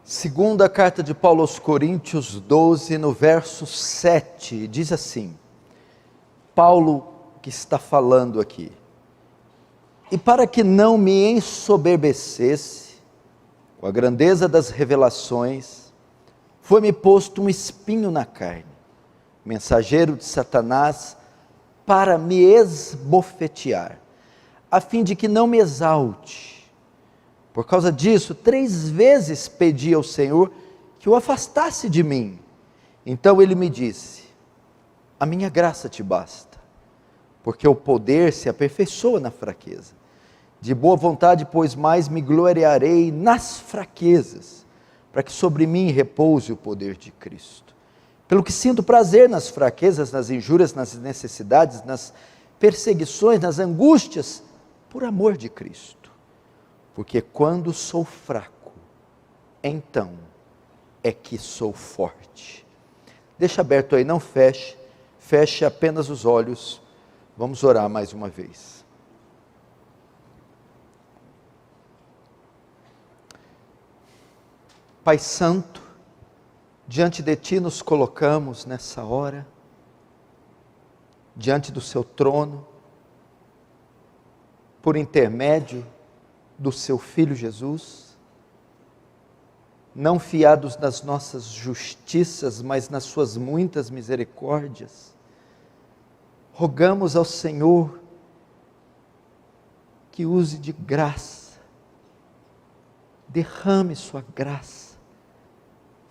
Segunda carta de Paulo aos Coríntios 12, no verso 7, diz assim, Paulo que está falando aqui, e para que não me ensoberbecesse com a grandeza das revelações, foi-me posto um espinho na carne, mensageiro de Satanás, para me esbofetear, a fim de que não me exalte. Por causa disso, 3 vezes pedi ao Senhor que o afastasse de mim. Então ele me disse, a minha graça te basta, porque o poder se aperfeiçoa na fraqueza. De boa vontade, pois mais me gloriarei nas fraquezas, para que sobre mim repouse o poder de Cristo. Pelo que sinto prazer nas fraquezas, nas injúrias, nas necessidades, nas perseguições, nas angústias, por amor de Cristo. Porque quando sou fraco, então é que sou forte. Deixa aberto aí, não feche, feche apenas os olhos. Vamos orar mais uma vez. Pai Santo, diante de Ti nos colocamos nessa hora, diante do Seu trono, por intermédio do Seu Filho Jesus, não fiados nas nossas justiças, mas nas Suas muitas misericórdias, rogamos ao Senhor que use de graça, derrame Sua graça,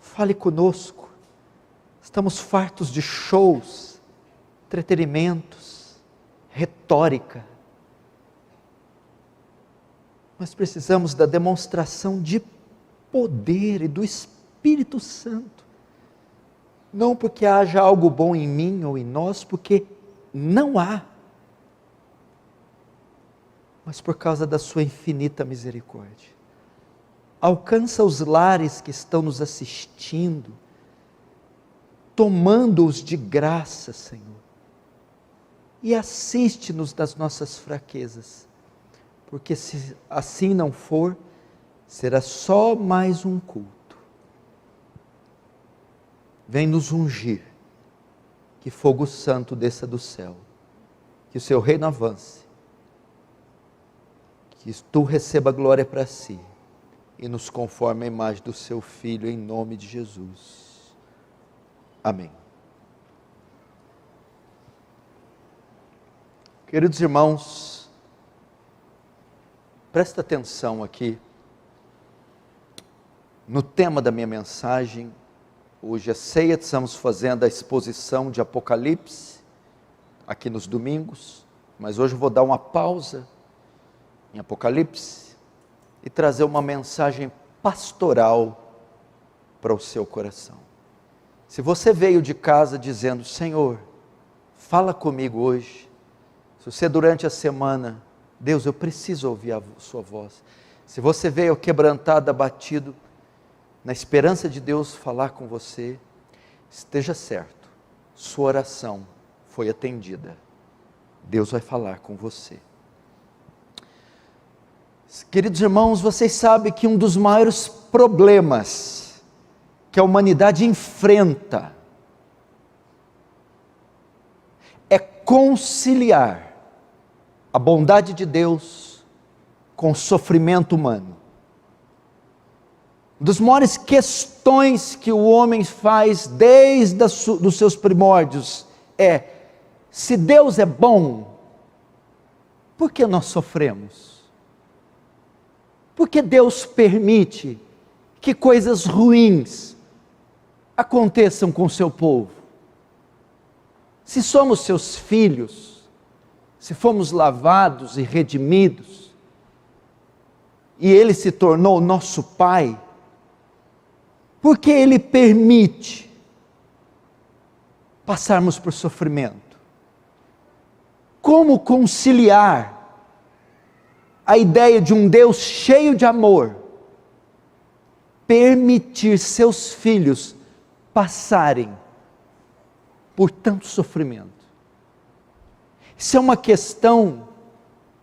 fale conosco. Estamos fartos de shows, entretenimentos, retórica. Nós precisamos da demonstração de poder e do Espírito Santo. Não porque haja algo bom em mim ou em nós, porque não há. Mas por causa da Sua infinita misericórdia. Alcança os lares que estão nos assistindo, tomando-os de graça, Senhor. E assiste-nos nas nossas fraquezas. Porque se assim não for, será só mais um culto. Vem nos ungir, que fogo santo desça do céu, que o Seu reino avance, que Tu receba a glória para Si, e nos conforme a imagem do Seu Filho, em nome de Jesus. Amém. Queridos irmãos, presta atenção aqui, no tema da minha mensagem. Hoje é ceia, estamos fazendo a exposição de Apocalipse, aqui nos domingos, mas hoje eu vou dar uma pausa em Apocalipse, e trazer uma mensagem pastoral para o seu coração. Se você veio de casa dizendo, Senhor, fala comigo hoje, se você durante a semana, Deus, eu preciso ouvir a Sua voz. Se você veio quebrantado, abatido, na esperança de Deus falar com você, esteja certo, sua oração foi atendida. Deus vai falar com você. Queridos irmãos, vocês sabem que um dos maiores problemas que a humanidade enfrenta é conciliar a bondade de Deus com o sofrimento humano. Uma das maiores questões que o homem faz desde os seus primórdios é, se Deus é bom, por que nós sofremos? Por que Deus permite que coisas ruins aconteçam com o seu povo? Se somos seus filhos, se fomos lavados e redimidos, e Ele se tornou nosso Pai, por que Ele permite passarmos por sofrimento? Como conciliar a ideia de um Deus cheio de amor, permitir seus filhos passarem por tanto sofrimento? Isso é uma questão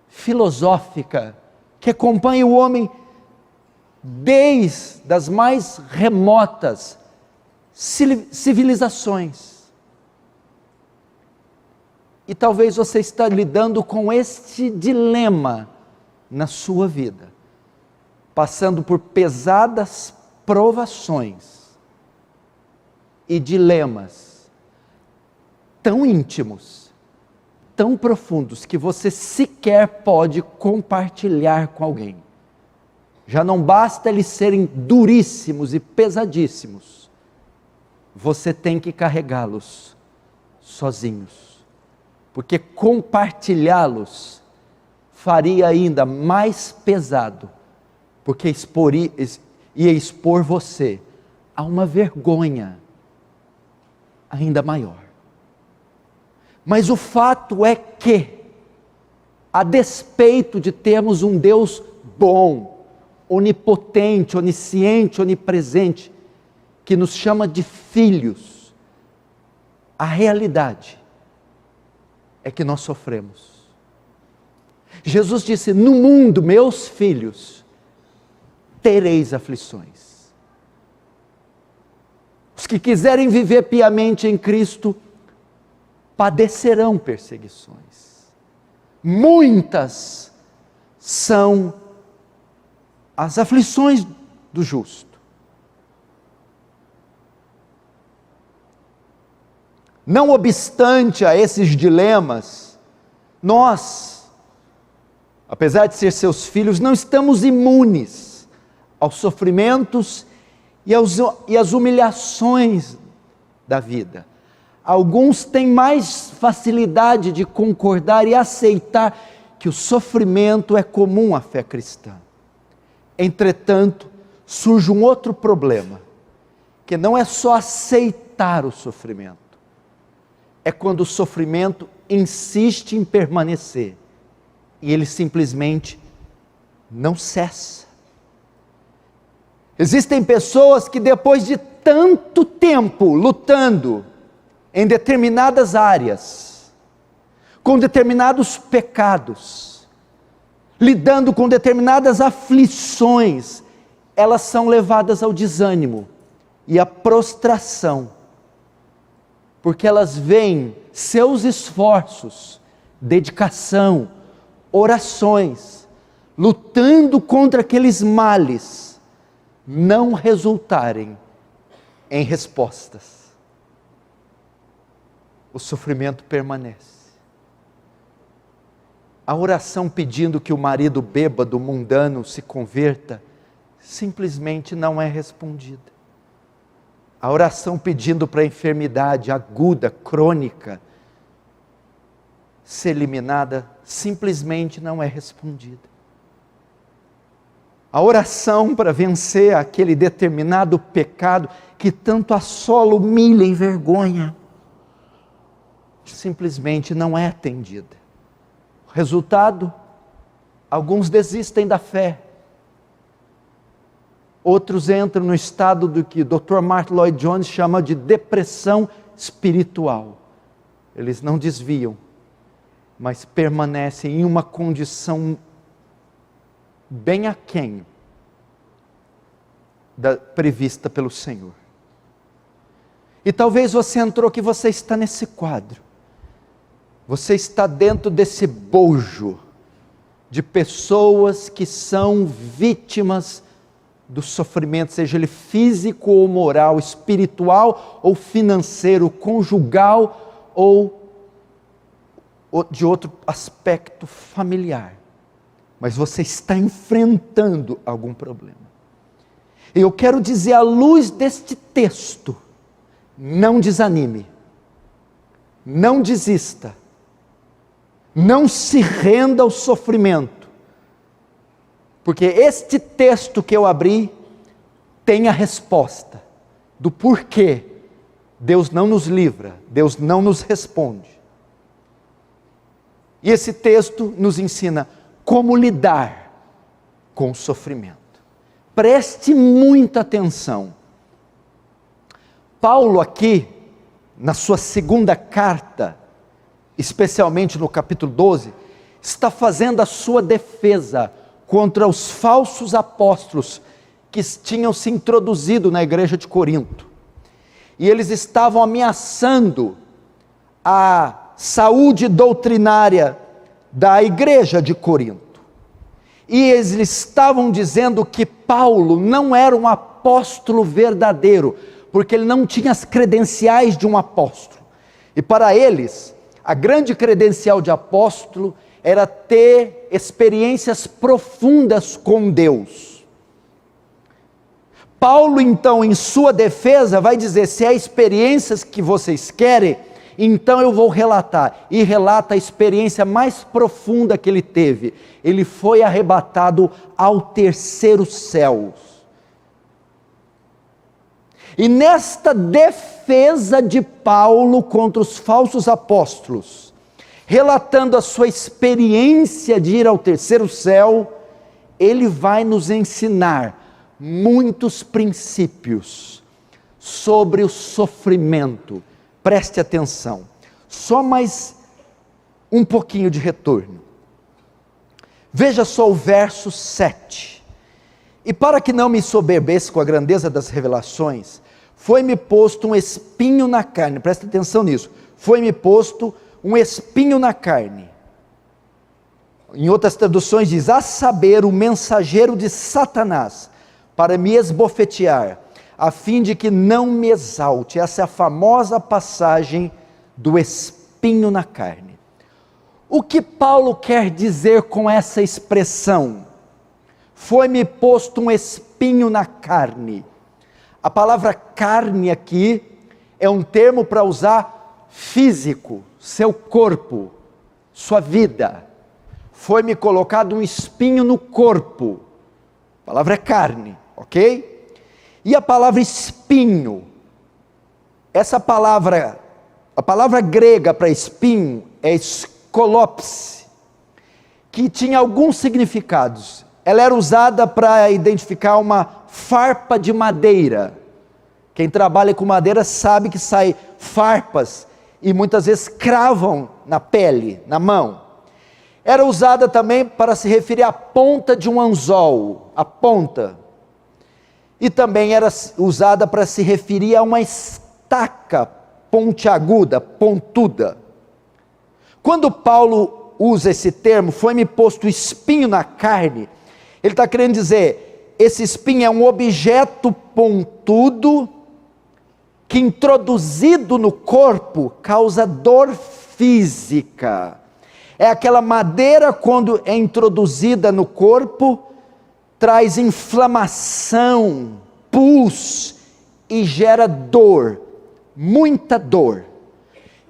filosófica que acompanha o homem desde as mais remotas civilizações. E talvez você está lidando com este dilema na sua vida, passando por pesadas provações e dilemas tão íntimos, tão profundos, que você sequer pode compartilhar com alguém. Já não basta eles serem duríssimos e pesadíssimos, você tem que carregá-los sozinhos, porque compartilhá-los faria ainda mais pesado, porque ia expor você a uma vergonha ainda maior. Mas o fato é que, a despeito de termos um Deus bom, onipotente, onisciente, onipresente, que nos chama de filhos, a realidade é que nós sofremos. Jesus disse: no mundo, meus filhos, tereis aflições. Os que quiserem viver piamente em Cristo padecerão perseguições. Muitas são as aflições do justo. Não obstante a esses dilemas, nós, apesar de ser seus filhos, não estamos imunes aos sofrimentos e às humilhações da vida. Alguns têm mais facilidade de concordar e aceitar que o sofrimento é comum à fé cristã. Entretanto, surge um outro problema, que não é só aceitar o sofrimento, é quando o sofrimento insiste em permanecer e ele simplesmente não cessa. Existem pessoas que, depois de tanto tempo lutando em determinadas áreas, com determinados pecados, lidando com determinadas aflições, elas são levadas ao desânimo e à prostração, porque elas veem seus esforços, dedicação, orações, lutando contra aqueles males, não resultarem em respostas. O sofrimento permanece. A oração pedindo que o marido bêbado, mundano, se converta, simplesmente não é respondida. A oração pedindo para a enfermidade aguda, crônica, ser eliminada, simplesmente não é respondida. A oração para vencer aquele determinado pecado que tanto assola, humilha e envergonha, simplesmente não é atendida. O resultado, alguns desistem da fé, outros entram no estado do que o Dr. Martyn Lloyd-Jones chama de depressão espiritual. Eles não desviam, mas permanecem em uma condição bem aquém da prevista pelo Senhor. E talvez você entrou, que você está nesse quadro. Você está dentro desse bojo de pessoas que são vítimas do sofrimento, seja ele físico ou moral, espiritual ou financeiro, conjugal ou de outro aspecto familiar. Mas você está enfrentando algum problema. Eu quero dizer, à luz deste texto, não desanime, não desista, não se renda ao sofrimento, porque este texto que eu abri tem a resposta do porquê Deus não nos livra, Deus não nos responde. E esse texto nos ensina como lidar com o sofrimento. Preste muita atenção. Paulo aqui, na sua segunda carta, especialmente no capítulo 12, está fazendo a sua defesa contra os falsos apóstolos que tinham se introduzido na igreja de Corinto. E eles estavam ameaçando a saúde doutrinária da igreja de Corinto. E eles estavam dizendo que Paulo não era um apóstolo verdadeiro, porque ele não tinha as credenciais de um apóstolo. E para eles, a grande credencial de apóstolo era ter experiências profundas com Deus. Paulo, então, em sua defesa, vai dizer: se é experiências que vocês querem, então eu vou relatar. E relata a experiência mais profunda que ele teve. Ele foi arrebatado ao terceiro céu. E nesta defesa de Paulo contra os falsos apóstolos, relatando a sua experiência de ir ao terceiro céu, ele vai nos ensinar muitos princípios sobre o sofrimento. Preste atenção, só mais um pouquinho de retorno. Veja só o verso 7. E para que não me soberbesse com a grandeza das revelações, foi-me posto um espinho na carne. Presta atenção nisso. Foi-me posto um espinho na carne. Em outras traduções diz: a saber, o mensageiro de Satanás, para me esbofetear, a fim de que não me exalte. Essa é a famosa passagem do espinho na carne. O que Paulo quer dizer com essa expressão? Foi-me posto um espinho na carne. A palavra carne aqui é um termo para usar físico, seu corpo, sua vida. Foi-me colocado um espinho no corpo. A palavra é carne, ok? E a palavra espinho, essa palavra, a palavra grega para espinho é skolopse, que tinha alguns significados. Ela era usada para identificar uma farpa de madeira. Quem trabalha com madeira sabe que sai farpas e muitas vezes cravam na pele, na mão. Era usada também para se referir à ponta de um anzol, a ponta. E também era usada para se referir a uma estaca pontiaguda, pontuda. Quando Paulo usa esse termo, foi-me posto espinho na carne, ele está querendo dizer, esse espinho é um objeto pontudo, que introduzido no corpo, causa dor física. É aquela madeira, quando é introduzida no corpo, traz inflamação, pus, e gera dor, muita dor.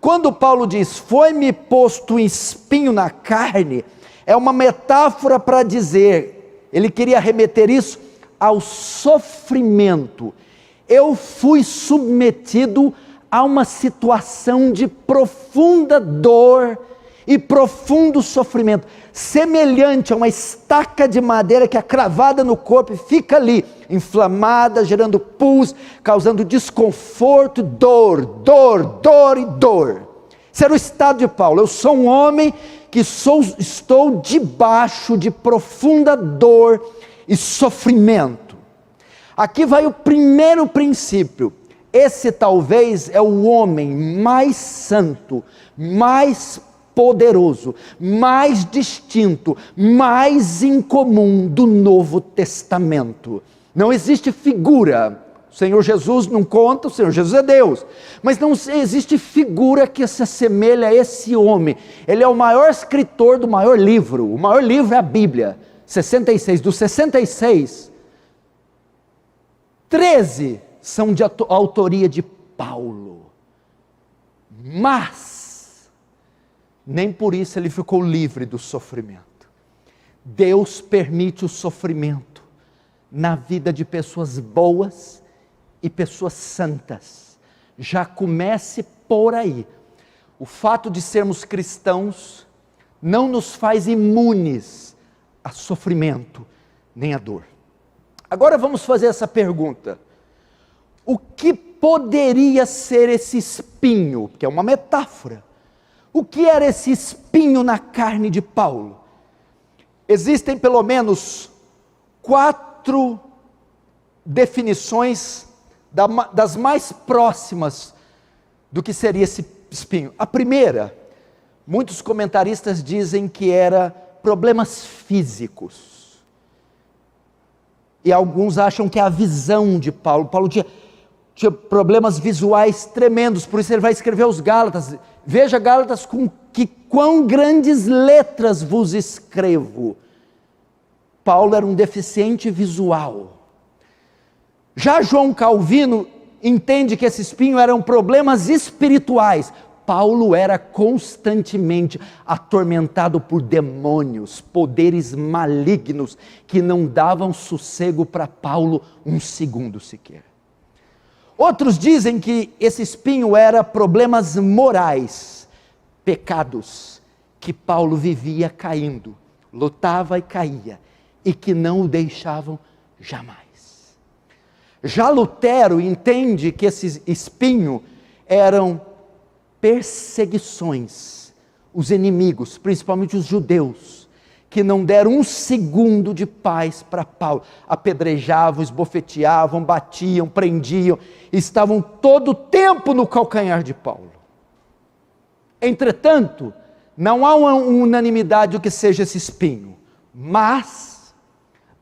Quando Paulo diz, foi-me posto um espinho na carne, é uma metáfora para dizer, ele queria remeter isso ao sofrimento. Eu fui submetido a uma situação de profunda dor e profundo sofrimento, semelhante a uma estaca de madeira que é cravada no corpo e fica ali, inflamada, gerando pus, causando desconforto, dor e dor. Esse era o estado de Paulo. Eu sou um homem que estou debaixo de profunda dor e sofrimento. Aqui vai o primeiro princípio. Esse talvez é o homem mais santo, mais poderoso, mais distinto, mais incomum do Novo Testamento. Não existe figura, o Senhor Jesus não conta, o Senhor Jesus é Deus, mas não existe figura que se assemelhe a esse homem. Ele é o maior escritor do maior livro, o maior livro é a Bíblia, 66, dos 66, 13 são de autoria de Paulo, mas nem por isso ele ficou livre do sofrimento. Deus permite o sofrimento na vida de pessoas boas e pessoas santas. Já comece por aí. O fato de sermos cristãos não nos faz imunes a sofrimento nem a dor. Agora vamos fazer essa pergunta: o que poderia ser esse espinho? Que é uma metáfora. O que era esse espinho na carne de Paulo? Existem pelo menos 4 definições das mais próximas do que seria esse espinho. A primeira, muitos comentaristas dizem que era problemas físicos. E alguns acham que é a visão de Paulo. Paulo tinha problemas visuais tremendos, por isso ele vai escrever aos Gálatas. Veja, Gálatas, com que quão grandes letras vos escrevo. Paulo era um deficiente visual. Já João Calvino entende que esse espinho eram problemas espirituais. Paulo era constantemente atormentado por demônios, poderes malignos, que não davam sossego para Paulo um segundo sequer. Outros dizem que esse espinho era problemas morais, pecados, que Paulo vivia caindo, lutava e caía, e que não o deixavam jamais. Já Lutero entende que esse espinho eram perseguições, os inimigos, principalmente os judeus, que não deram um segundo de paz para Paulo, apedrejavam, esbofeteavam, batiam, prendiam, estavam todo o tempo no calcanhar de Paulo. Entretanto, não há uma unanimidade do que seja esse espinho, mas,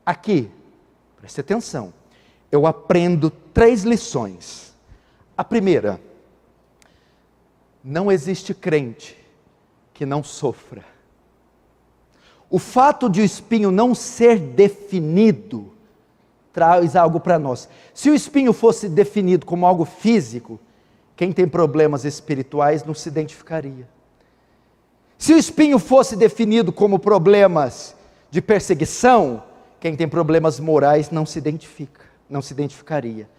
aqui, preste atenção, eu aprendo 3 lições. A primeira, não existe crente que não sofra. O fato de o espinho não ser definido, traz algo para nós. Se o espinho fosse definido como algo físico, quem tem problemas espirituais não se identificaria. Se o espinho fosse definido como problemas de perseguição, quem tem problemas morais não se identificaria.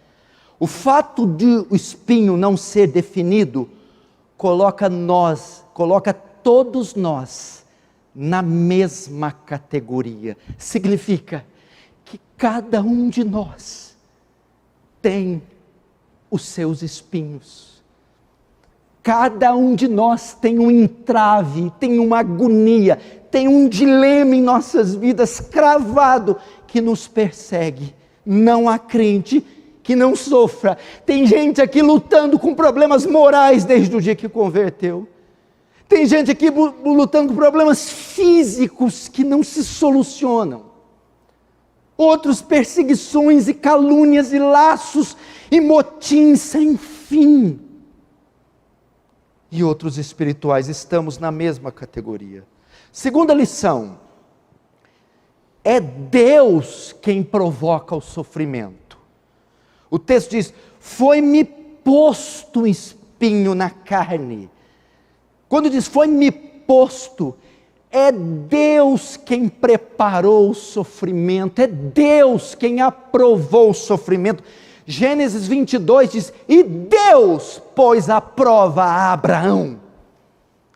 O fato de o espinho não ser definido, coloca todos nós na mesma categoria. Significa que cada um de nós tem os seus espinhos. Cada um de nós tem um entrave, tem uma agonia, tem um dilema em nossas vidas cravado que nos persegue. Não há crente que não sofra. Tem gente aqui lutando com problemas morais desde o dia que converteu. Tem gente aqui lutando com problemas físicos que não se solucionam. Outros perseguições e calúnias e laços e motins sem fim. E outros espirituais, estamos na mesma categoria. Segunda lição, é Deus quem provoca o sofrimento. O texto diz, foi-me posto um espinho na carne. Quando diz foi-me posto, é Deus quem preparou o sofrimento, é Deus quem aprovou o sofrimento. Gênesis 22 diz, e Deus pôs à prova a Abraão.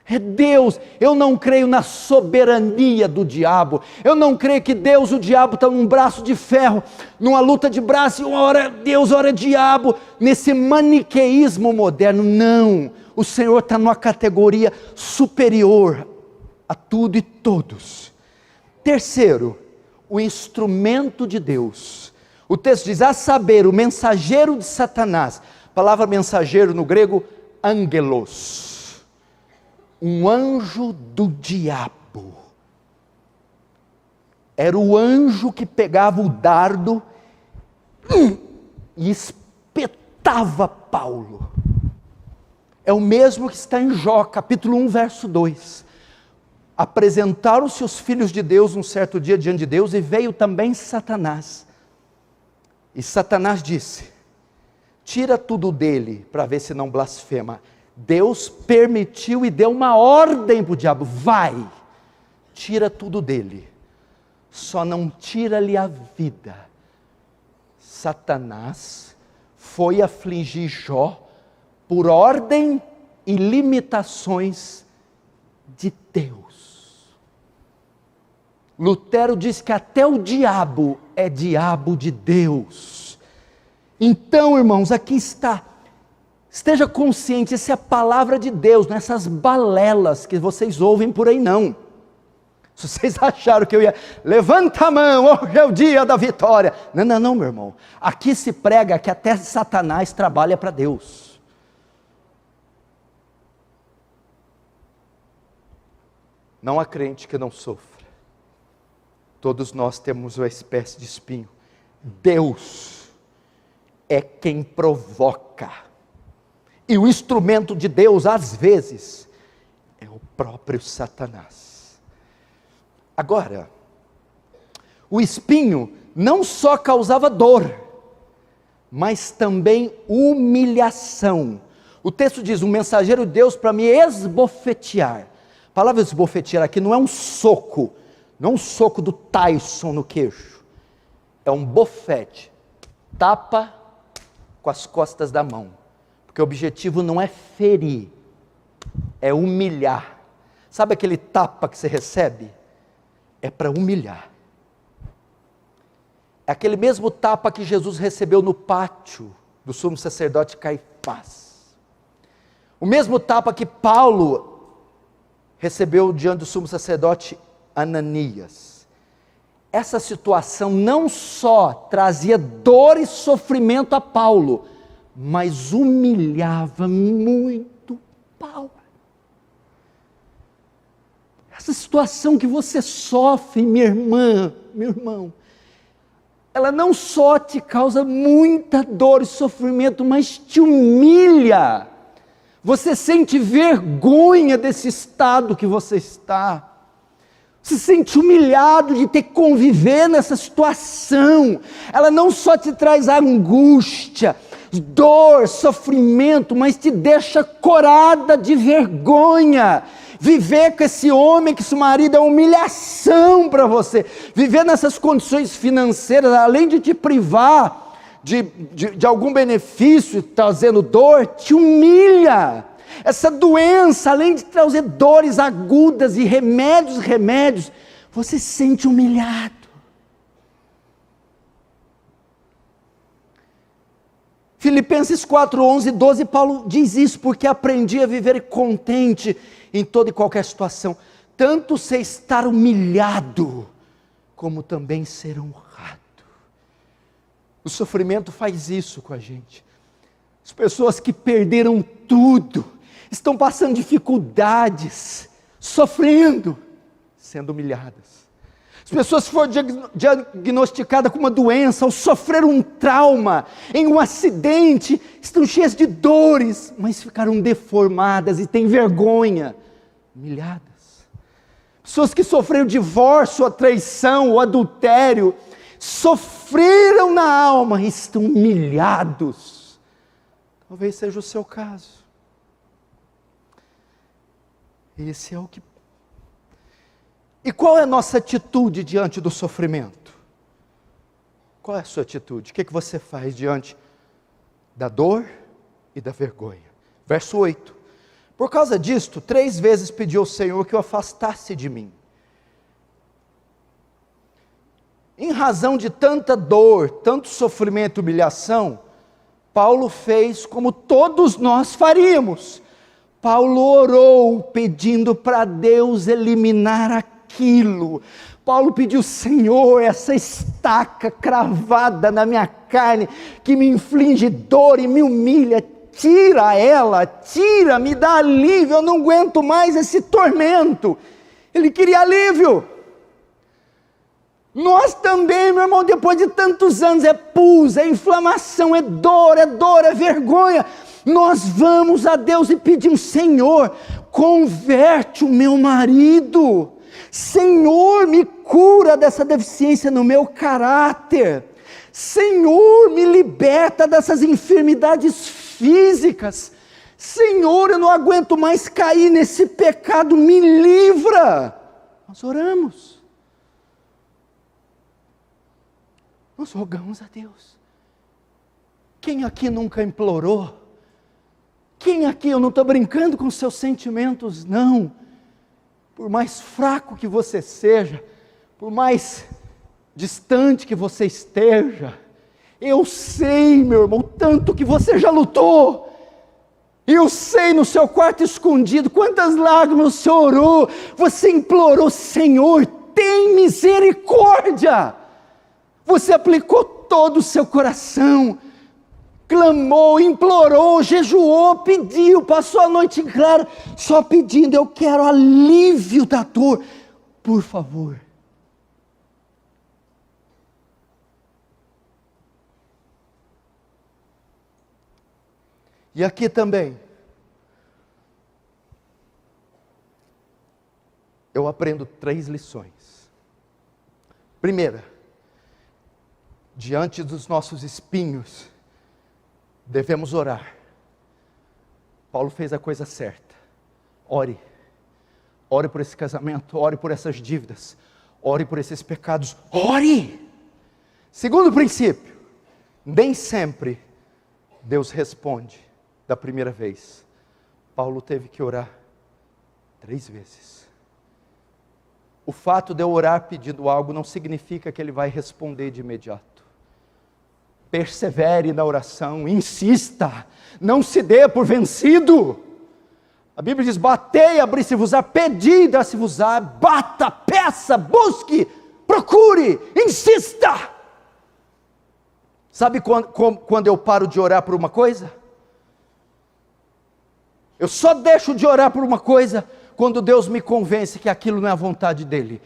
É Deus. Eu não creio na soberania do diabo, eu não creio que Deus, o diabo está num braço de ferro, numa luta de braço, e ora Deus, ora diabo, nesse maniqueísmo moderno. Não, o Senhor está numa categoria superior a tudo e todos. Terceiro, o instrumento de Deus. O texto diz, a saber, o mensageiro de Satanás. A palavra mensageiro no grego, angelos. Um anjo do diabo. Era o anjo que pegava o dardo e espetava Paulo. É o mesmo que está em Jó, capítulo 1, verso 2. Apresentaram-se os filhos de Deus um certo dia diante de Deus, e veio também Satanás. E Satanás disse, tira tudo dele, para ver se não blasfema. Deus permitiu e deu uma ordem para o diabo, vai, tira tudo dele, só não tira-lhe a vida. Satanás foi afligir Jó, por ordem e limitações de Deus. Lutero diz que até o diabo é diabo de Deus. Então, irmãos, aqui está. Esteja consciente, essa é a palavra de Deus, não é essas balelas que vocês ouvem por aí não. Se vocês acharam que eu ia, levanta a mão, hoje é o dia da vitória. Não, meu irmão. Aqui se prega que até Satanás trabalha para Deus. Não há crente que não sofra. Todos nós temos uma espécie de espinho. Deus é quem provoca. E o instrumento de Deus, às vezes, é o próprio Satanás. Agora, o espinho não só causava dor, mas também humilhação. O texto diz, o mensageiro de Deus para me esbofetear. A palavra esbofetear aqui não é um soco, não é um soco do Tyson no queixo. É um bofete, tapa com as costas da mão. Porque o objetivo não é ferir, é humilhar. Sabe aquele tapa que você recebe? É para humilhar. É aquele mesmo tapa que Jesus recebeu no pátio do sumo sacerdote Caifás. O mesmo tapa que Paulo recebeu diante do sumo sacerdote Ananias. Essa situação não só trazia dor e sofrimento a Paulo, mas humilhava muito Paulo. Essa situação que você sofre, minha irmã, meu irmão, ela não só te causa muita dor e sofrimento, mas te humilha. Você sente vergonha desse estado que você está. Se sente humilhado de ter que conviver nessa situação. Ela não só te traz angústia, dor, sofrimento, mas te deixa corada de vergonha. Viver com esse homem, com esse marido, é humilhação para você. Viver nessas condições financeiras, além de te privar de algum benefício, trazendo dor, te humilha. Essa doença, além de trazer dores agudas e remédios, você se sente humilhado. Filipenses 4, 11 e 12, Paulo diz isso, porque aprendi a viver contente em toda e qualquer situação, tanto sei estar humilhado, como também ser honrado. O sofrimento faz isso com a gente. As pessoas que perderam tudo, estão passando dificuldades, sofrendo, sendo humilhadas. As pessoas que foram diagnosticadas com uma doença, ou sofreram um trauma, em um acidente, estão cheias de dores, mas ficaram deformadas e têm vergonha, humilhadas. Pessoas que sofreram divórcio, a traição, o adultério, sofreram na alma e estão humilhados. Talvez seja o seu caso. Esse é o que... E qual é a nossa atitude diante do sofrimento? Qual é a sua atitude? O que você faz diante da dor e da vergonha? Verso 8. Por causa disto, 3 vezes pedi ao Senhor que o afastasse de mim. Em razão de tanta dor, tanto sofrimento e humilhação, Paulo fez como todos nós faríamos. Paulo orou pedindo para Deus eliminar aquilo. Paulo pediu, Senhor, essa estaca cravada na minha carne, que me inflige dor e me humilha, tira ela, tira, me dá alívio, eu não aguento mais esse tormento. Ele queria alívio. Nós também, meu irmão, depois de tantos anos, é pus, é inflamação, é dor, é vergonha. Nós vamos a Deus e pedimos, Senhor, converte o meu marido. Senhor, me cura dessa deficiência no meu caráter. Senhor, me liberta dessas enfermidades físicas. Senhor, eu não aguento mais cair nesse pecado, me livra. Nós oramos. Nós rogamos a Deus. Quem aqui nunca implorou? Quem aqui, eu não estou brincando com seus sentimentos, não. Por mais fraco que você seja, por mais distante que você esteja, eu sei, meu irmão, tanto que você já lutou. E eu sei no seu quarto escondido quantas lágrimas você orou, você implorou: Senhor, tem misericórdia. Você aplicou todo o seu coração, clamou, implorou, jejuou, pediu, passou a noite em claro, só pedindo: eu quero alívio da dor, por favor. E aqui também, eu aprendo 3 lições. Primeira, diante dos nossos espinhos, devemos orar. Paulo fez a coisa certa. Ore. Ore por esse casamento, ore por essas dívidas, ore por esses pecados, ore! Segundo princípio, nem sempre Deus responde da primeira vez. Paulo teve que orar 3 vezes. O fato de eu orar pedindo algo não significa que Ele vai responder de imediato. Persevere na oração, insista, não se dê por vencido. A Bíblia diz: batei, abri-se-vos-á, pedi, dá-se-vos-á, bata, peça, busque, procure, insista. Sabe quando eu paro de orar por uma coisa? Eu só deixo de orar por uma coisa quando Deus me convence que aquilo não é a vontade dEle.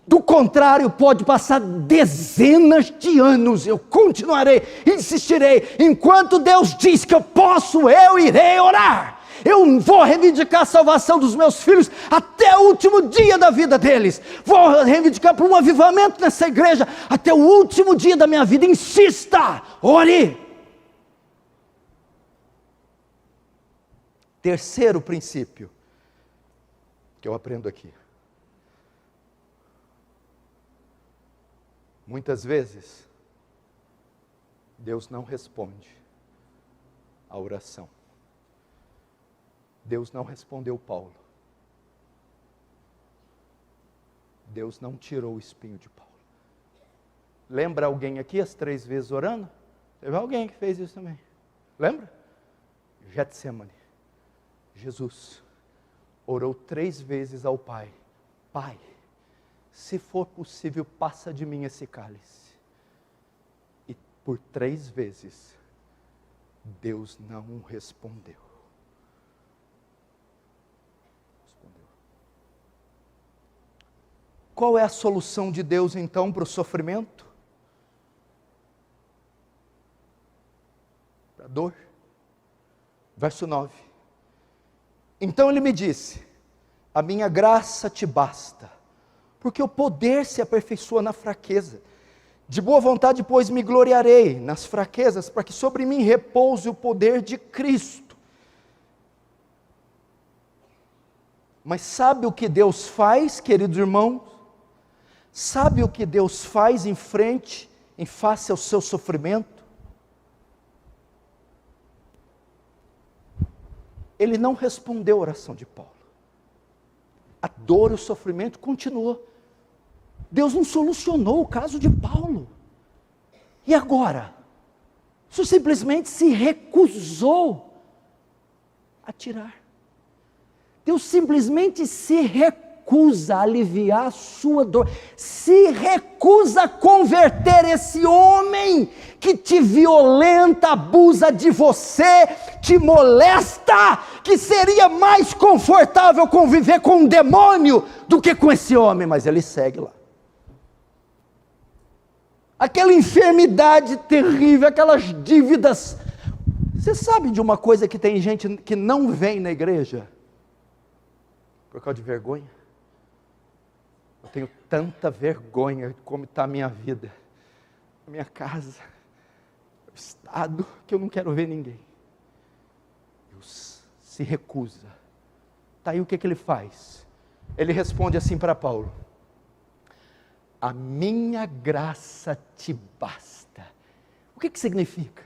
Do contrário, pode passar dezenas de anos, eu continuarei, insistirei. Enquanto Deus diz que eu posso, eu irei orar. Eu vou reivindicar a salvação dos meus filhos até o último dia da vida deles. Vou reivindicar por um avivamento nessa igreja até o último dia da minha vida. Insista, ore. Terceiro princípio que eu aprendo aqui. Muitas vezes, Deus não responde a oração. Deus não respondeu Paulo. Deus não tirou o espinho de Paulo. Lembra alguém aqui as 3 vezes orando? Teve alguém que fez isso também. Lembra? Getsemane. Jesus orou 3 vezes ao Pai: Pai, se for possível, passa de mim esse cálice. E por 3 vezes, Deus não respondeu. Qual é a solução de Deus então para o sofrimento? Para a dor? Verso 9. Então Ele me disse: a minha graça te basta, porque o poder se aperfeiçoa na fraqueza. De boa vontade, pois, me gloriarei nas fraquezas, para que sobre mim repouse o poder de Cristo. Mas sabe o que Deus faz, queridos irmãos? Sabe o que Deus faz em face ao seu sofrimento? Ele não respondeu a oração de Paulo. A dor e o sofrimento continuou. Deus não solucionou o caso de Paulo. E agora? Isso simplesmente se recusou a tirar. Deus simplesmente se recusa a aliviar a sua dor, se recusa a converter esse homem que te violenta, abusa de você, te molesta, que seria mais confortável conviver com um demônio do que com esse homem, mas ele segue lá. Aquela enfermidade terrível, aquelas dívidas. Você sabe de uma coisa que tem gente que não vem na igreja? Por causa de vergonha. Eu tenho tanta vergonha de como está a minha vida, a minha casa, o estado, que eu não quero ver ninguém. Deus se recusa. Está aí o que ele faz? Ele responde assim para Paulo: a minha graça te basta. O que significa?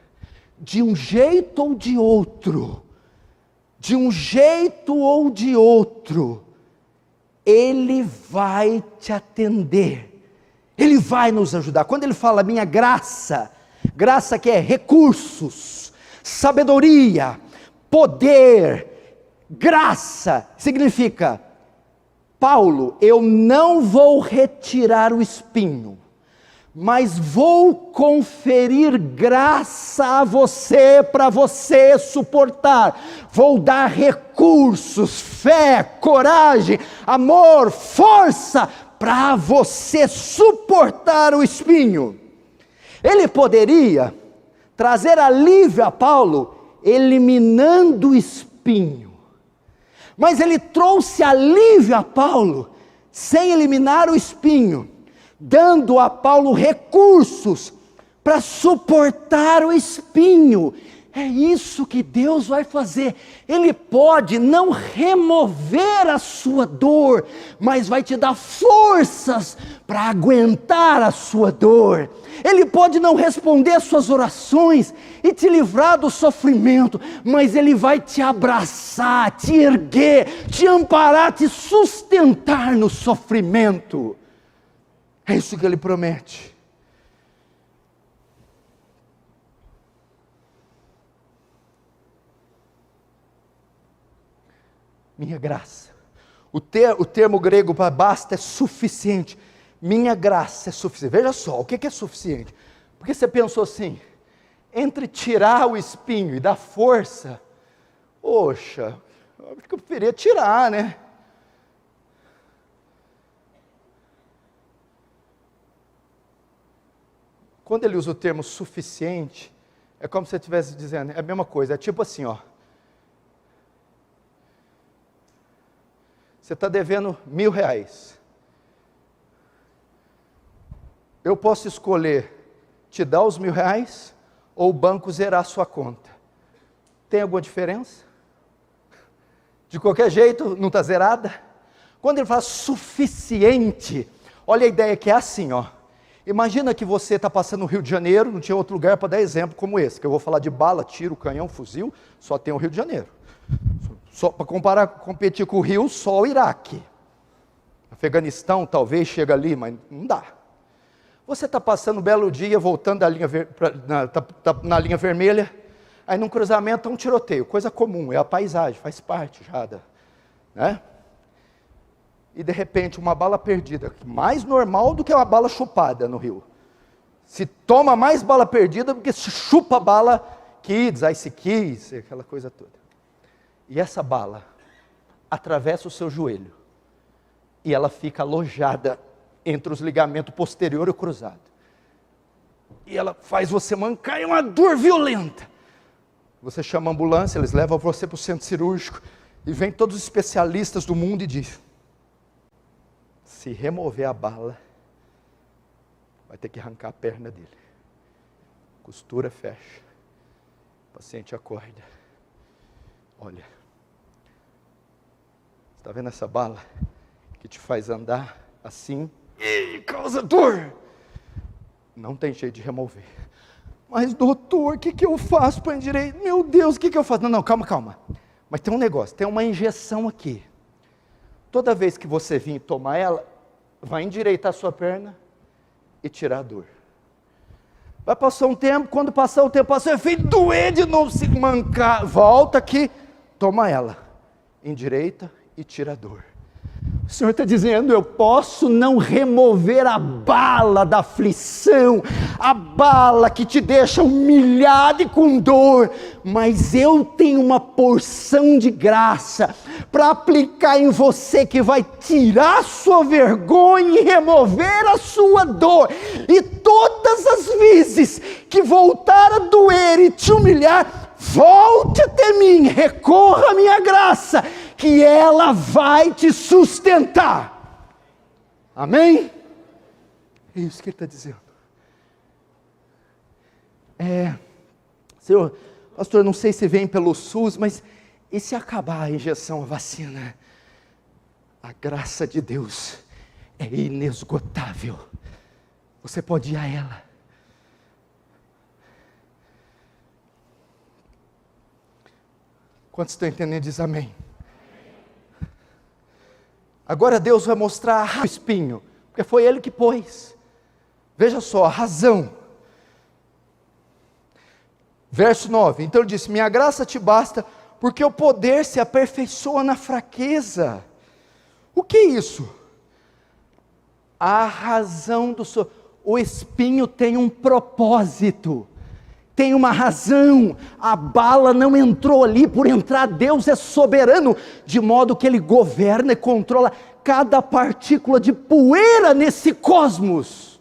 De um jeito ou de outro, de um jeito ou de outro, Ele vai te atender, Ele vai nos ajudar. Quando Ele fala minha graça, graça que é recursos, sabedoria, poder, graça, significa: Paulo, eu não vou retirar o espinho, mas vou conferir graça a você, para você suportar. Vou dar recursos, fé, coragem, amor, força, para você suportar o espinho. Ele poderia trazer alívio a Paulo, eliminando o espinho. Mas ele trouxe alívio a Paulo, sem eliminar o espinho, dando a Paulo recursos para suportar o espinho. É isso que Deus vai fazer. Ele pode não remover a sua dor, mas vai te dar forças para aguentar a sua dor. Ele pode não responder às suas orações e te livrar do sofrimento, mas Ele vai te abraçar, te erguer, te amparar, te sustentar no sofrimento. É isso que Ele promete. Minha graça. O termo grego para basta é suficiente. Minha graça é suficiente. Veja só, o que é suficiente? Porque você pensou assim, entre tirar o espinho e dar força, poxa, eu preferia tirar, né? Quando ele usa o termo suficiente, é como se você estivesse dizendo, é a mesma coisa, é tipo assim, ó. Você está devendo R$1.000. Eu posso escolher te dar os R$1.000 ou o banco zerar a sua conta. Tem alguma diferença? De qualquer jeito, não está zerada? Quando ele fala suficiente, olha a ideia que é assim, ó. Imagina que você está passando no Rio de Janeiro, não tinha outro lugar para dar exemplo como esse, que eu vou falar de bala, tiro, canhão, fuzil, só tem o Rio de Janeiro. Só para comparar, competir com o Rio, só o Iraque. Afeganistão talvez chega ali, mas não dá. Você está passando um belo dia, voltando da linha na linha vermelha, aí num cruzamento é um tiroteio, coisa comum, é a paisagem, faz parte já né? E de repente uma bala perdida, mais normal do que uma bala chupada no Rio. Se toma mais bala perdida do que se chupa bala Kids, Ice Kids, aquela coisa toda. E essa bala atravessa o seu joelho e ela fica alojada entre os ligamentos posterior e cruzado. E ela faz você mancar, é uma dor violenta. Você chama a ambulância, eles levam você para o centro cirúrgico e vem todos os especialistas do mundo e diz: se remover a bala, vai ter que arrancar a perna dele. Costura, fecha. O paciente acorda. Olha, está vendo essa bala que te faz andar assim e causa dor? Não tem jeito de remover. Mas doutor, o que eu faço para endireitar? Meu Deus, o que eu faço? Não, calma. Mas tem um negócio, tem uma injeção aqui. Toda vez que você vir tomar ela, vai endireitar a sua perna e tirar a dor. Vai passar um tempo, quando passar o tempo, passar o efeito, doer de novo, se mancar, volta aqui, toma ela, endireita e tira a dor. O Senhor está dizendo, eu posso não remover a bala da aflição, a bala que te deixa humilhado e com dor, mas eu tenho uma porção de graça para aplicar em você que vai tirar a sua vergonha e remover a sua dor. E todas as vezes que voltar a doer e te humilhar, volte até mim, recorra à minha graça, que ela vai te sustentar. Amém? É isso que ele está dizendo. Senhor, pastor, não sei se vem pelo SUS, mas e se acabar a injeção, a vacina? A graça de Deus é inesgotável. Você pode ir a ela. Quantos estão entendendo? Diz amém. Agora Deus vai mostrar o espinho, porque foi Ele que pôs. Veja só, a razão. Verso 9, então ele disse, minha graça te basta, porque o poder se aperfeiçoa na fraqueza. O que é isso? A razão do o espinho tem um propósito, tem uma razão. A bala não entrou ali por entrar. Deus é soberano, de modo que Ele governa e controla cada partícula de poeira nesse cosmos.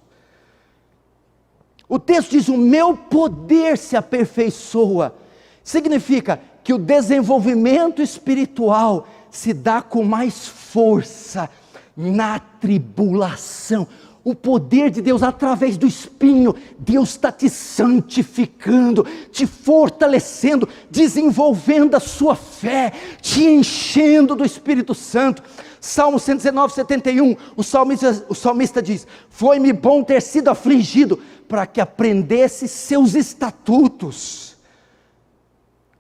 O texto diz: o meu poder se aperfeiçoa. Significa que o desenvolvimento espiritual se dá com mais força na tribulação. O poder de Deus através do espinho, Deus está te santificando, te fortalecendo, desenvolvendo a sua fé, te enchendo do Espírito Santo. Salmo 119, 71, o salmista diz: foi-me bom ter sido afligido, para que aprendesse seus estatutos.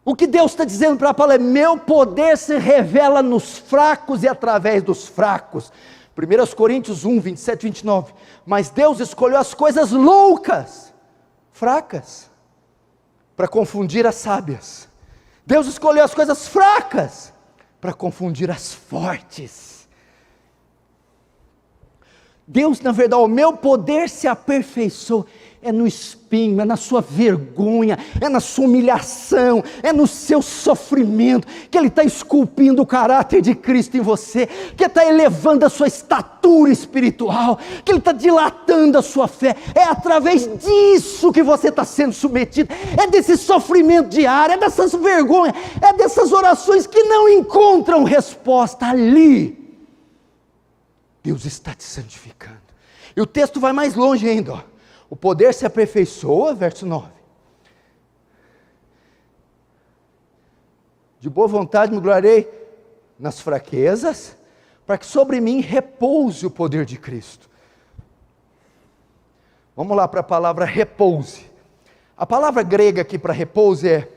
O que Deus está dizendo para Paulo é: meu poder se revela nos fracos e através dos fracos. 1 Coríntios 1, 27 e 29, mas Deus escolheu as coisas loucas, fracas, para confundir as sábias. Deus escolheu as coisas fracas, para confundir as fortes. Deus, na verdade, o meu poder se aperfeiçoa, é no espinho, é na sua vergonha, é na sua humilhação, é no seu sofrimento, que Ele está esculpindo o caráter de Cristo em você, que está elevando a sua estatura espiritual, que Ele está dilatando a sua fé. É através disso que você está sendo submetido, é desse sofrimento diário, é dessas vergonhas, é dessas orações que não encontram resposta. Ali Deus está te santificando. E o texto vai mais longe ainda, ó. O poder se aperfeiçoa, verso 9. De boa vontade me gloriarei nas fraquezas, para que sobre mim repouse o poder de Cristo. Vamos lá para a palavra repouse. A palavra grega aqui para repouse é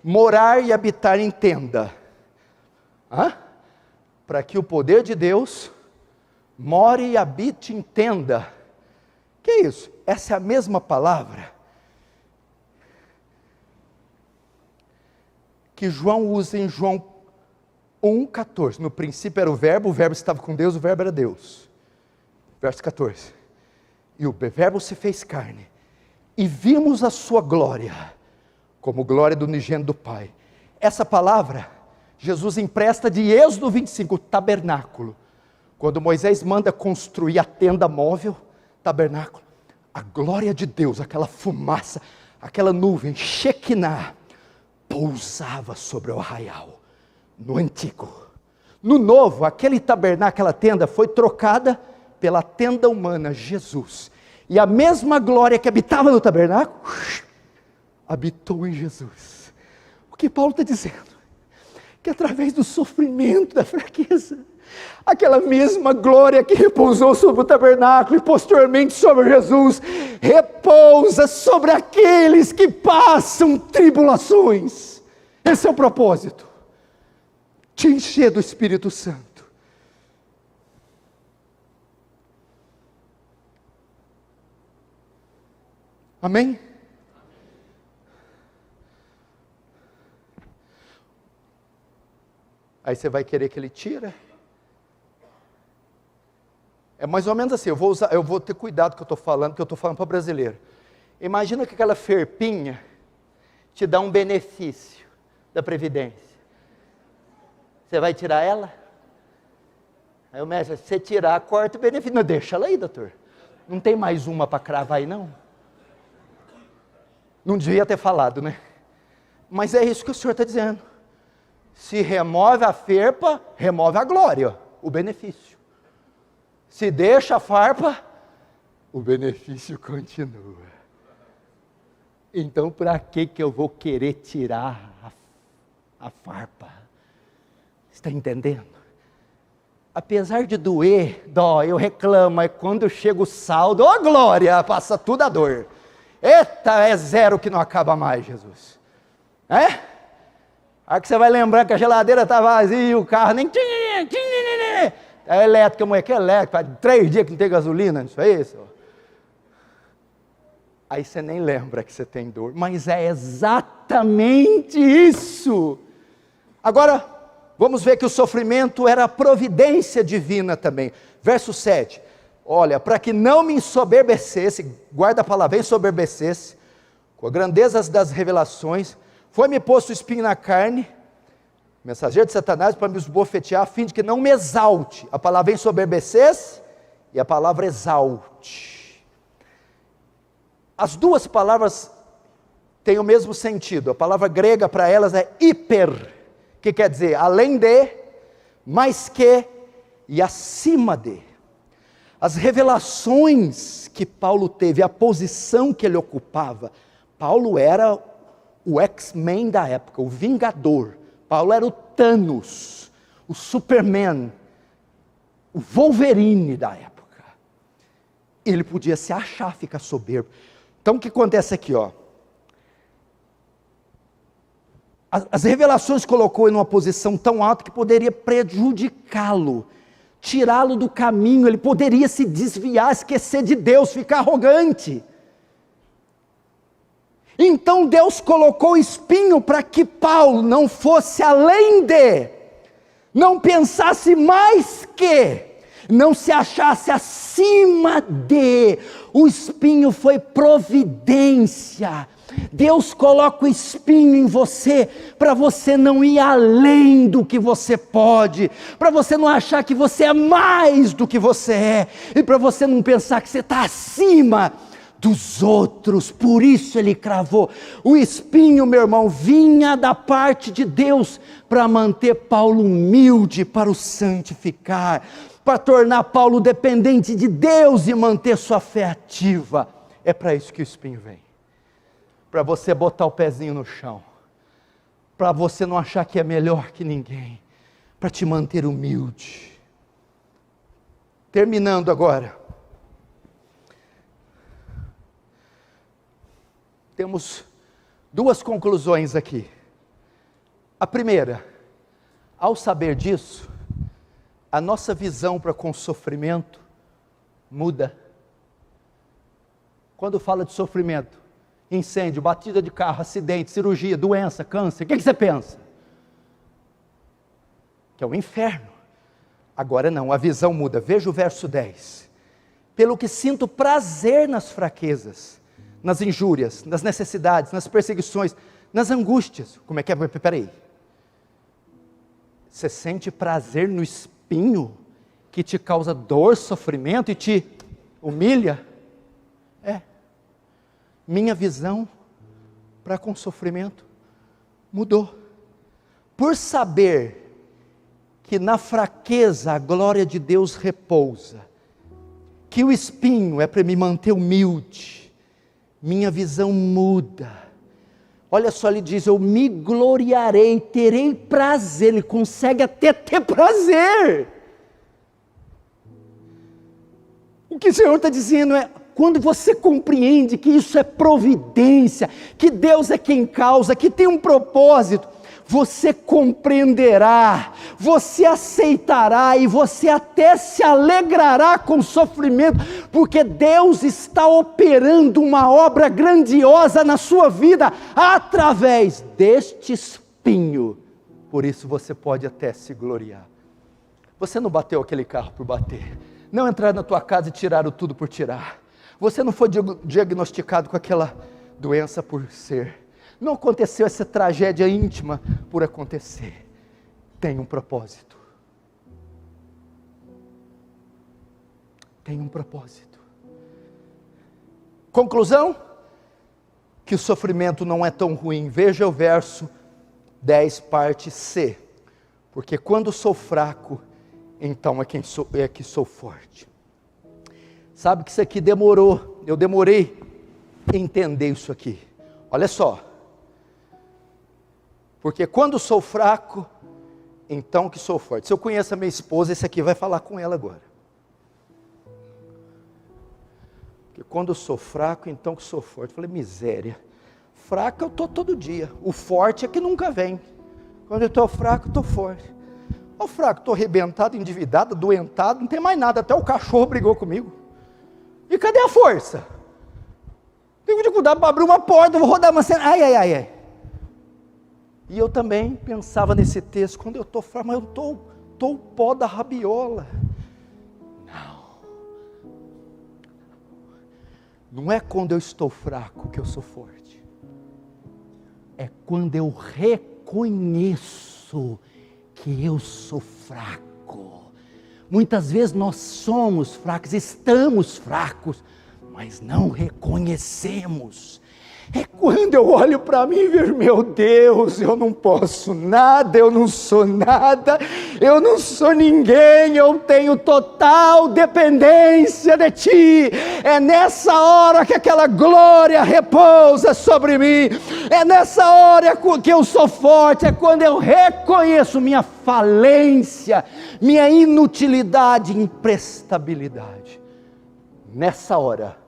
morar e habitar em tenda. Para que o poder de Deus more e habite em tenda. Que é isso? Essa é a mesma palavra que João usa em João 1,14. No princípio era o verbo estava com Deus, o verbo era Deus. Verso 14. E o verbo se fez carne, e vimos a sua glória, como glória do unigênito do Pai. Essa palavra, Jesus empresta de Êxodo 25, o tabernáculo. Quando Moisés manda construir a tenda móvel, tabernáculo, a glória de Deus, aquela fumaça, aquela nuvem, Shekinah, pousava sobre o arraial, no antigo. No novo, aquele tabernáculo, aquela tenda, foi trocada pela tenda humana, Jesus. E a mesma glória que habitava no tabernáculo, habitou em Jesus. O que Paulo está dizendo? Que através do sofrimento, da fraqueza, aquela mesma glória que repousou sobre o tabernáculo e posteriormente sobre Jesus, repousa sobre aqueles que passam tribulações. Esse é o propósito, te encher do Espírito Santo. Amém? Aí você vai querer que Ele tira? É mais ou menos assim, eu vou ter cuidado com o que eu estou falando, porque eu estou falando para brasileiro. Imagina que aquela ferpinha te dá um benefício da Previdência. Você vai tirar ela? Aí o médico, se você tirar, corta o benefício. Não, deixa ela aí, doutor. Não tem mais uma para cravar aí, não? Não devia ter falado, né? Mas é isso que o Senhor está dizendo. Se remove a ferpa, remove a glória, o benefício. Se deixa a farpa, o benefício continua. Então, para que eu vou querer tirar a farpa? Está entendendo? Apesar de doer, dói, eu reclamo, mas quando chega o saldo, ó glória, passa tudo a dor. Eita, é zero que não acaba mais, Jesus. Aí que você vai lembrar que a geladeira está vazia, o carro nem... É elétrica, mulher, que é elétrica, faz 3 dias que não tem gasolina, isso é isso? Aí você nem lembra que você tem dor, mas é exatamente isso. Agora, vamos ver que o sofrimento era providência divina também. Verso 7, olha, para que não me ensoberbecesse, guarda a palavra, ensoberbecesse, com a grandeza das revelações, foi-me posto espinho na carne, mensageiro de Satanás, para me esbofetear, a fim de que não me exalte. A palavra ensoberbecesse e a palavra exalte. As duas palavras têm o mesmo sentido. A palavra grega para elas é hiper, que quer dizer além de, mais que e acima de. As revelações que Paulo teve, a posição que ele ocupava. Paulo era o X-Men da época, o Vingador. Paulo era o Thanos, o Superman, o Wolverine da época. Ele podia se achar, ficar soberbo. Então o que acontece aqui, ó? As revelações colocou ele numa posição tão alta que poderia prejudicá-lo, tirá-lo do caminho, ele poderia se desviar, esquecer de Deus, ficar arrogante. Então Deus colocou espinho para que Paulo não fosse além de, não pensasse mais que, não se achasse acima de. O espinho foi providência. Deus coloca o espinho em você, para você não ir além do que você pode, para você não achar que você é mais do que você é, e para você não pensar que você está acima dos outros. Por isso ele cravou. O espinho, meu irmão, vinha da parte de Deus, para manter Paulo humilde, para o santificar, para tornar Paulo dependente de Deus, e manter sua fé ativa. É para isso que o espinho vem. Para você botar o pezinho no chão, para você não achar que é melhor que ninguém, para te manter humilde. Terminando agora, temos duas conclusões aqui. A primeira, ao saber disso, a nossa visão para com o sofrimento muda. Quando fala de sofrimento, incêndio, batida de carro, acidente, cirurgia, doença, câncer, o que você pensa? Que é o inferno. Agora não, a visão muda. Veja o verso 10. Pelo que sinto prazer nas fraquezas, nas injúrias, nas necessidades, nas perseguições, nas angústias. Como é que é? Peraí. Você sente prazer no espinho que te causa dor, sofrimento e te humilha? É. Minha visão para com o sofrimento mudou. Por saber que na fraqueza a glória de Deus repousa, que o espinho é para me manter humilde, minha visão muda. Olha só, ele diz, eu me gloriarei, terei prazer. Ele consegue até ter prazer. O que o Senhor está dizendo é, quando você compreende que isso é providência, que Deus é quem causa, que tem um propósito, você compreenderá, você aceitará e você até se alegrará com o sofrimento, porque Deus está operando uma obra grandiosa na sua vida, através deste espinho. Por isso você pode até se gloriar. Você não bateu aquele carro por bater, não entraram na tua casa e tiraram tudo por tirar. Você não foi diagnosticado com aquela doença por ser. Não aconteceu essa tragédia íntima por acontecer. Tem um propósito. Tem um propósito. Conclusão? Que o sofrimento não é tão ruim. Veja o verso 10, parte C. Porque quando sou fraco, então é que sou forte. Sabe que isso aqui demorou, eu demorei a entender isso aqui. Olha só. Porque quando sou fraco, então que sou forte. Se eu conheço a minha esposa, esse aqui vai falar com ela agora. Porque quando sou fraco, então que sou forte. Eu falei, miséria. Fraco eu estou todo dia. O forte é que nunca vem. Quando eu estou fraco, estou forte. Ô fraco, estou arrebentado, endividado, doentado, não tem mais nada. Até o cachorro brigou comigo. E cadê a força? Tenho dificuldade para abrir uma porta, vou rodar uma cena. Ai. E eu também pensava nesse texto, quando eu estou fraco, mas eu estou o pó da rabiola. Não é quando eu estou fraco que eu sou forte. É quando eu reconheço que eu sou fraco. Muitas vezes nós somos fracos, estamos fracos, mas não reconhecemos. É quando eu olho para mim e vejo, meu Deus, eu não posso nada, eu não sou nada, eu não sou ninguém, eu tenho total dependência de Ti. É nessa hora que aquela glória repousa sobre mim, é nessa hora que eu sou forte, é quando eu reconheço minha falência, minha inutilidade, imprestabilidade. Nessa hora,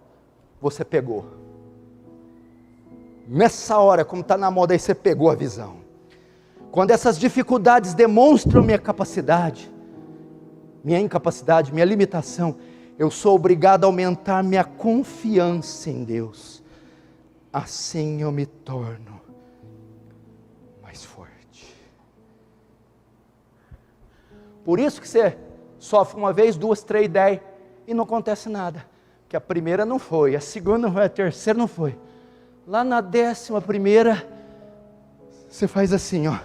você pegou. Nessa hora, como está na moda aí, você pegou a visão. Quando essas dificuldades demonstram minha capacidade, minha incapacidade, minha limitação, eu sou obrigado a aumentar minha confiança em Deus. Assim eu me torno mais forte. Por isso que você sofre uma vez, duas, três, 10 e não acontece nada. Que a primeira não foi, a segunda não foi, a terceira não foi. Lá na 11ª, você faz assim, ó.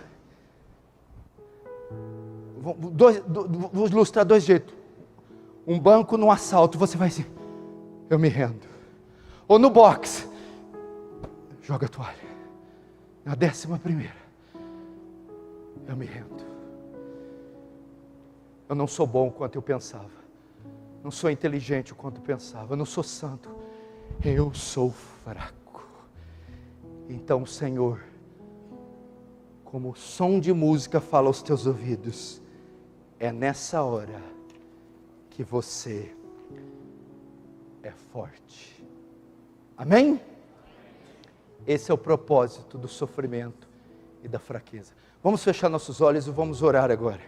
Vou ilustrar 2 jeitos. Um banco num assalto, você vai assim, eu me rendo. Ou no boxe, joga a toalha. Na 11ª, eu me rendo. Eu não sou bom quanto eu pensava. Não sou inteligente quanto eu pensava. Eu não sou santo. Eu sou fraco. Então, Senhor, como o som de música fala aos teus ouvidos, é nessa hora que você é forte. Amém? Esse é o propósito do sofrimento e da fraqueza. Vamos fechar nossos olhos e vamos orar agora.